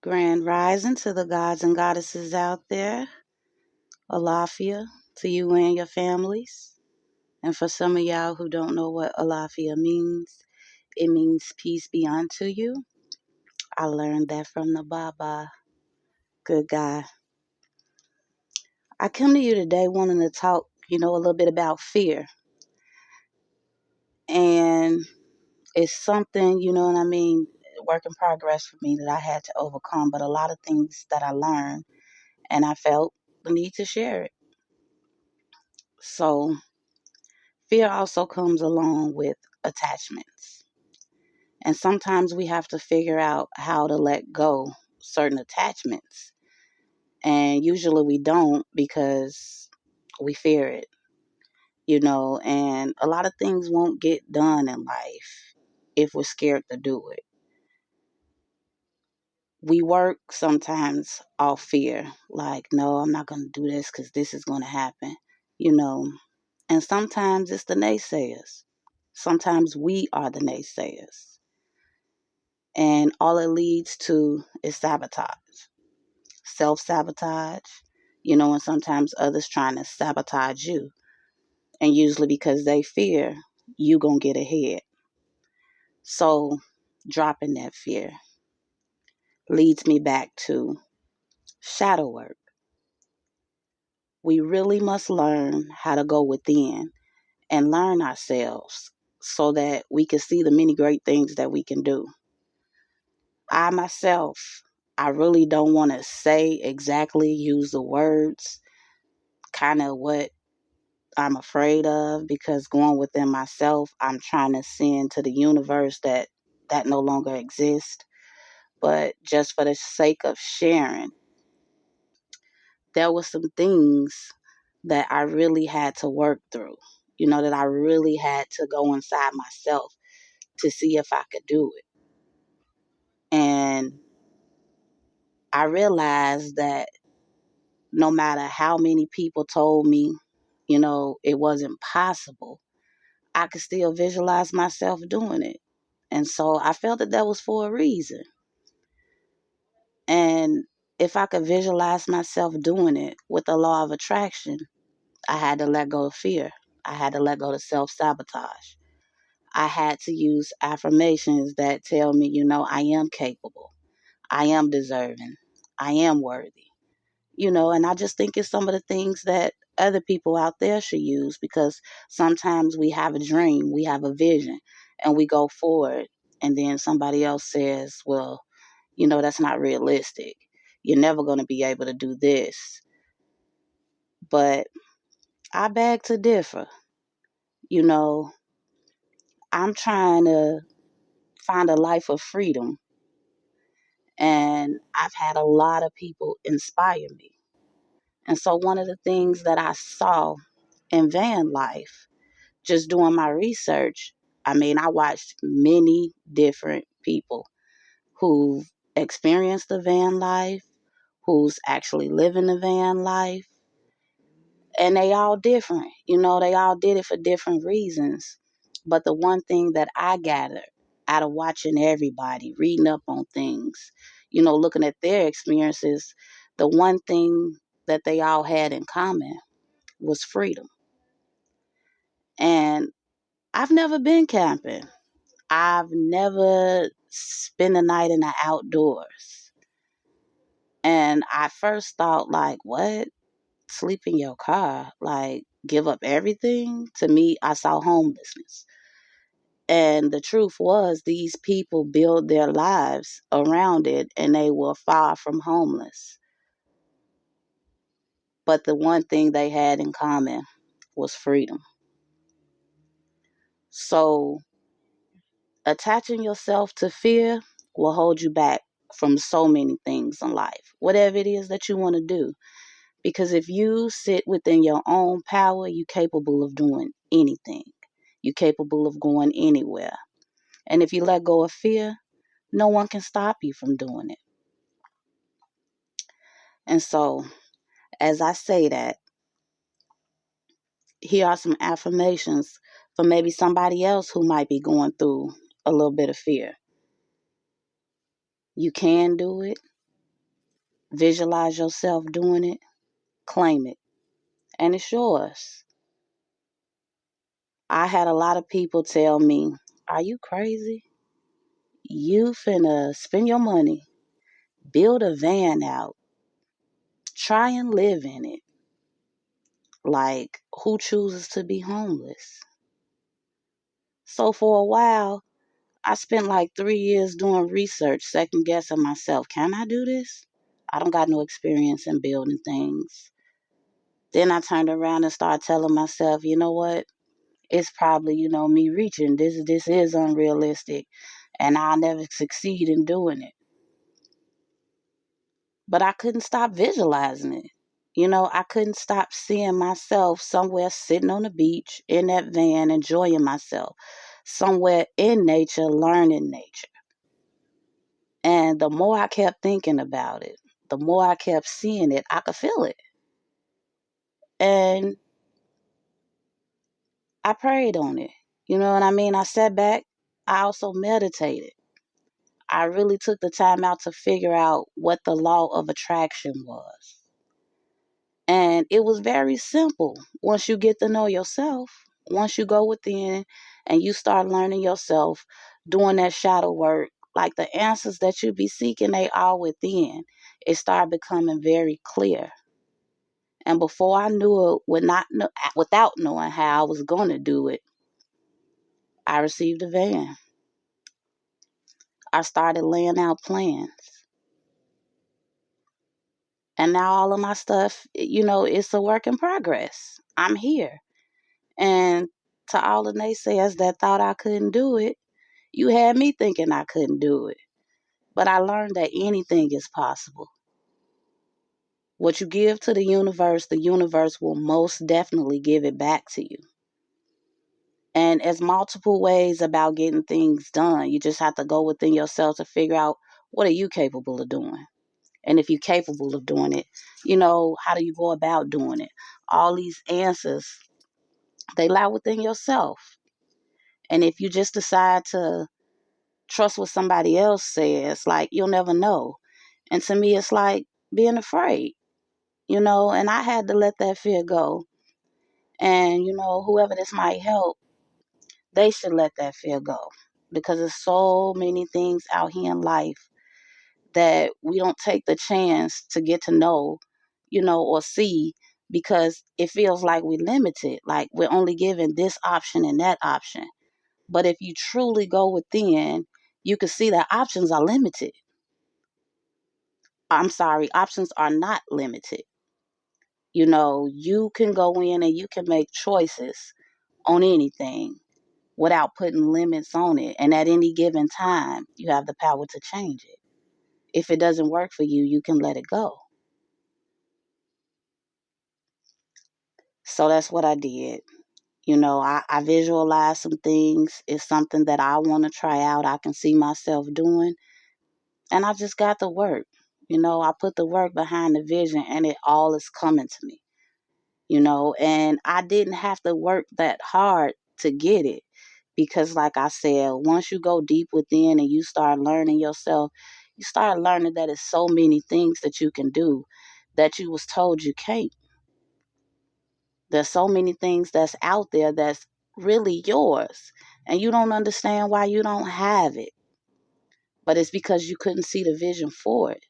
Grand rising to the gods and goddesses out there. Alafia to you and your families. And for some of y'all who don't know what Alafia means, it means peace be unto you. I learned that from the Baba. Good guy. I come to you today wanting to talk, a little bit about fear. And it's something, what I mean, work in progress for me that I had to overcome, but a lot of things that I learned and I felt the need to share it. So fear also comes along with attachments. And sometimes we have to figure out how to let go certain attachments. And usually we don't because we fear it, and a lot of things won't get done in life if we're scared to do it. We work sometimes off fear, like, no, I'm not going to do this because this is going to happen, you know. And sometimes it's the naysayers. Sometimes we are the naysayers. And all it leads to is sabotage, self sabotage, and sometimes others trying to sabotage you. And usually because they fear you going to get ahead. So dropping that fear leads me back to shadow work. We really must learn how to go within and learn ourselves so that we can see the many great things that we can do. I myself, I really don't want to say exactly, use the words, kind of what I'm afraid of, because going within myself, I'm trying to send to the universe that no longer exists. But just for the sake of sharing, there were some things that I really had to work through, that I really had to go inside myself to see if I could do it. And I realized that no matter how many people told me, it wasn't possible, I could still visualize myself doing it. And so I felt that was for a reason. And if I could visualize myself doing it with the law of attraction, I had to let go of fear. I had to let go of self sabotage. I had to use affirmations that tell me, I am capable. I am deserving. I am worthy. And I just think it's some of the things that other people out there should use, because sometimes we have a dream, we have a vision, and we go forward, and then somebody else says, well, that's not realistic. You're never going to be able to do this. But I beg to differ. You know, I'm trying to find a life of freedom, and I've had a lot of people inspire me. And so one of the things that I saw in van life, just doing my research, I watched many different people who've experienced the van life, who's actually living the van life, and they all different. They all did it for different reasons. But the one thing that I gathered out of watching everybody, reading up on things, looking at their experiences, the one thing that they all had in common was freedom. And I've never been camping. I've never spent a night in the outdoors. And I first thought, like, what? Sleep in your car? Like, give up everything? To me, I saw homelessness. And the truth was, these people built their lives around it and they were far from homeless. But the one thing they had in common was freedom. So, attaching yourself to fear will hold you back from so many things in life, whatever it is that you want to do. Because if you sit within your own power, you're capable of doing anything. You're capable of going anywhere. And if you let go of fear, no one can stop you from doing it. And so, as I say that, here are some affirmations for maybe somebody else who might be going through a little bit of fear. You can do it. Visualize yourself doing it, claim it, and it's yours. I had a lot of people tell me, "Are you crazy? You finna spend your money, build a van out, try and live in it. Like, who chooses to be homeless?" So for a while, I spent like 3 years doing research, second guessing myself. Can I do this? I don't got no experience in building things. Then I turned around and started telling myself, you know what? It's probably, me reaching. This is unrealistic and I'll never succeed in doing it. But I couldn't stop visualizing it. I couldn't stop seeing myself somewhere sitting on the beach in that van, enjoying myself, somewhere in nature, learning nature. And the more I kept thinking about it, the more I kept seeing it, I could feel it. And I prayed on it. You know what I mean? I sat back. I also meditated. I really took the time out to figure out what the law of attraction was. And it was very simple. Once you get to know yourself, once you go within and you start learning yourself, doing that shadow work, like the answers that you be seeking, they are within. It started becoming very clear. And before I knew it, without knowing how I was going to do it, I received a van. I started laying out plans. And now all of my stuff, it's a work in progress. I'm here. And to all the naysayers that thought I couldn't do it, you had me thinking I couldn't do it. But I learned that anything is possible. What you give to the universe will most definitely give it back to you. And there's multiple ways about getting things done. You just have to go within yourself to figure out what are you capable of doing. And if you're capable of doing it, how do you go about doing it? All these answers, they lie within yourself. And if you just decide to trust what somebody else says, like you'll never know. And to me, it's like being afraid, and I had to let that fear go. And, whoever this might help, they should let that fear go because there's so many things out here in life that we don't take the chance to get to know, or see because it feels like we're limited, like we're only given this option and that option. But if you truly go within, you can see that options are limited. I'm sorry, options are not limited. You can go in and you can make choices on anything without putting limits on it. And at any given time, you have the power to change it. If it doesn't work for you, you can let it go. So that's what I did. I visualized some things. It's something that I want to try out. I can see myself doing. And I just got to work. I put the work behind the vision and it all is coming to me. And I didn't have to work that hard to get it because like I said, once you go deep within and you start learning yourself, you start learning that it's so many things that you can do that you was told you can't. There's so many things that's out there that's really yours and you don't understand why you don't have it. But it's because you couldn't see the vision for it.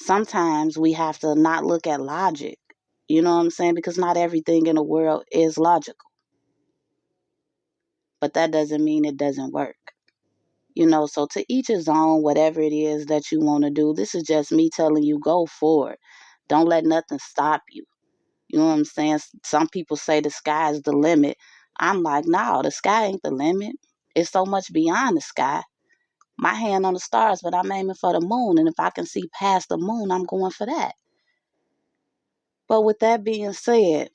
Sometimes we have to not look at logic. You know what I'm saying? Because not everything in the world is logical. But that doesn't mean it doesn't work. So to each his own, whatever it is that you want to do, this is just me telling you go for it. Don't let nothing stop you. You know what I'm saying? Some people say the sky is the limit. I'm like, no, the sky ain't the limit. It's so much beyond the sky. My hand on the stars, but I'm aiming for the moon. And if I can see past the moon, I'm going for that. But with that being said,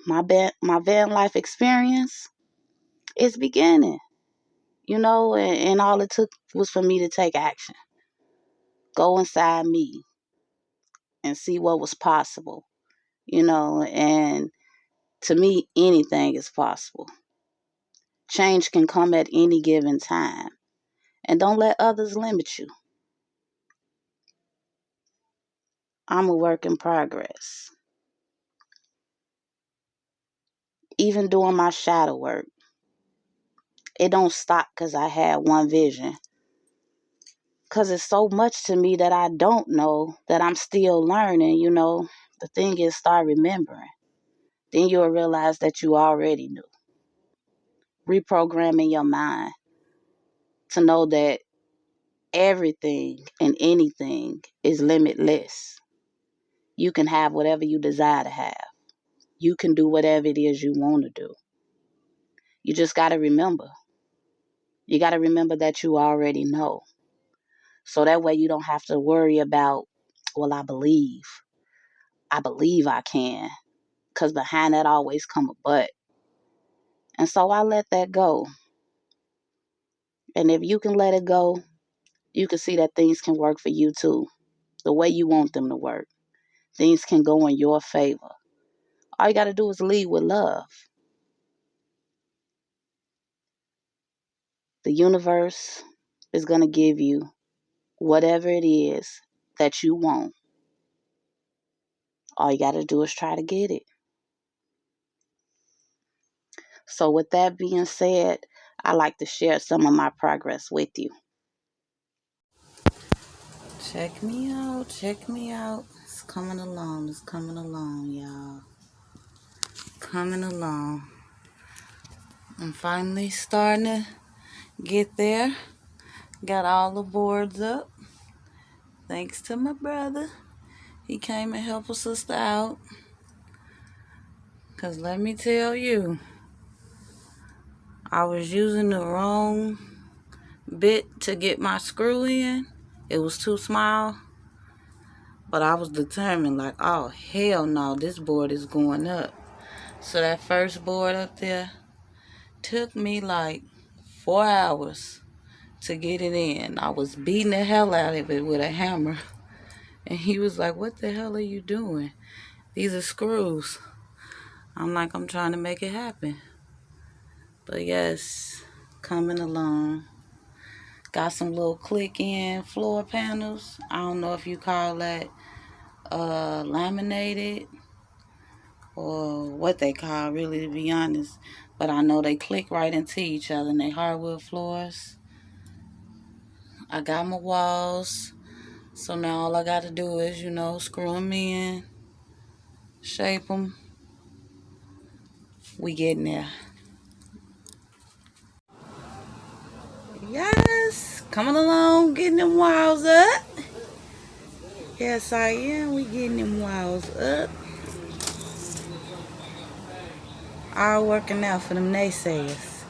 my van life experience is beginning, and all it took was for me to take action. Go inside me and see what was possible, and to me, anything is possible. Change can come at any given time. And don't let others limit you. I'm a work in progress. Even doing my shadow work, it don't stop because I had one vision. Because it's so much to me that I don't know that I'm still learning, The thing is, start remembering. Then you'll realize that you already knew. Reprogramming your mind to know that everything and anything is limitless. You can have whatever you desire to have. You can do whatever it is you want to do. You just got to remember. You got to remember that you already know. So that way you don't have to worry about, well, I believe. I believe I can. Because behind that always come a but. And so I let that go. And if you can let it go, you can see that things can work for you too. The way you want them to work. Things can go in your favor. All you got to do is lead with love. The universe is going to give you whatever it is that you want. All you got to do is try to get it. So, with that being said, I like to share some of my progress with you. Check me out. Check me out. It's coming along. It's coming along, y'all. Coming along. I'm finally starting to get there. Got all the boards up. Thanks to my brother. He came and helped a sister out. Because let me tell you, I was using the wrong bit to get my screw in. It was too small. But I was determined, like, oh, hell no, this board is going up. So that first board up there took me like 4 hours to get it in. I was beating the hell out of it with a hammer. And he was like, what the hell are you doing? These are screws. I'm like, I'm trying to make it happen. But yes, coming along. Got some little click-in floor panels. I don't know if you call that laminated or what they call, really, to be honest. But I know they click right into each other and they hardwood floors. I got my walls. So now all I got to do is, screw them in, shape them. We getting there. Yes, coming along, getting them walls up. Yes, I am. We getting them walls up. All working out for them naysayers.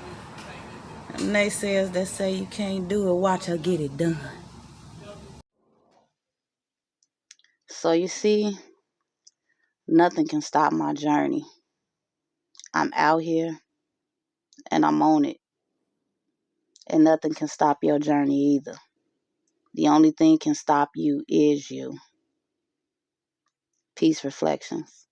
Them naysayers that say you can't do it, watch her get it done. So you see, nothing can stop my journey. I'm out here and I'm on it. And nothing can stop your journey either. The only thing can stop you is you. Peace Reflections.